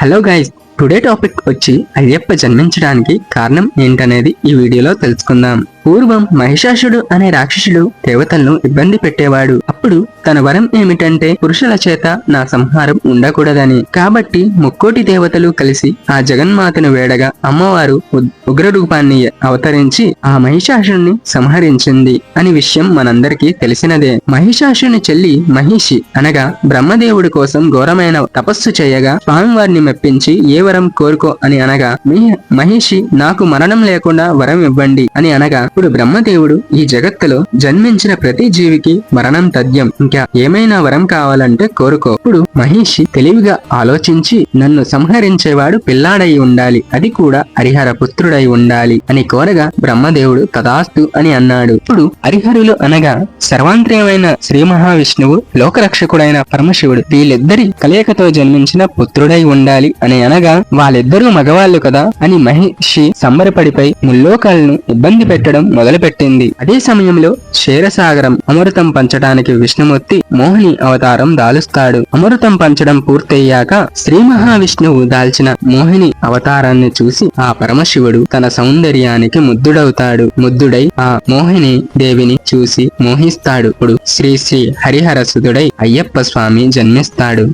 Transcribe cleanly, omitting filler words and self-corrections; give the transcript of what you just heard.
Hello guys, today topic వచ్చి అయ్యప్ప జన్మించడానికి కారణం ఏంటనేది ఈ వీడియోలో తెలుసుకుందాం. పూర్వం మహిషాసుడు అనే రాక్షసుడు దేవతలను ఇబ్బంది పెట్టేవాడు. అప్పుడు తన వరం ఏమిటంటే పురుషుల చేత నా సంహారం ఉండకూడదని. కాబట్టి ముక్కోటి దేవతలు కలిసి ఆ జగన్మాతను వేడగా అమ్మవారు ఉగ్ర రూపాన్ని అవతరించి ఆ మహిషాసుని సంహరించింది అని విషయం మనందరికీ తెలిసినదే. మహిషాసుని చెల్లి మహిషి అనగా బ్రహ్మదేవుడి కోసం ఘోరమైన తపస్సు చేయగా స్వామివారిని మెప్పించి ఏ వరం కోరుకో అని అనగా మహిషి నాకు మరణం లేకుండా వరం ఇవ్వండి అని అనగా ఇప్పుడు బ్రహ్మదేవుడు ఈ జగత్తులో జన్మించిన ప్రతి జీవికి మరణం తథ్యం, ఇంకా ఏమైనా వరం కావాలంటే కోరుకో. ఇప్పుడు మహిషి తెలివిగా ఆలోచించి నన్ను సంహరించేవాడు పిల్లాడై ఉండాలి, అది కూడా హరిహర పుత్రుడై ఉండాలి అని కోరగా బ్రహ్మదేవుడు తదాస్తు అని అన్నాడు. ఇప్పుడు హరిహరులు అనగా సర్వాంతర్యమైన శ్రీ మహావిష్ణువు, లోకరక్షకుడైన పరమశివుడు వీళ్ళిద్దరి కలయికతో జన్మించిన పుత్రుడై ఉండాలి అని అనగా వాళ్ళిద్దరూ మగవాళ్ళు కదా అని మహిషి సంబరపడిపై ముల్లోకాలను ఇబ్బంది పెట్టడం మొదలుపెట్టింది. అదే సమయంలో క్షీరసాగరం అమృతం పంచడానికి విష్ణుమూర్తి మోహిని అవతారం దాలుస్తాడు. అమృతం పంచడం పూర్తయ్యాక శ్రీ మహావిష్ణువు దాల్చిన మోహిని అవతారాన్ని చూసి ఆ పరమశివుడు తన సౌందర్యానికి ముద్దుడై ఆ మోహిని దేవిని చూసి మోహిస్తాడు. ఇప్పుడు శ్రీ శ్రీ హరిహర సుతుడై అయ్యప్ప స్వామి జన్మిస్తాడు.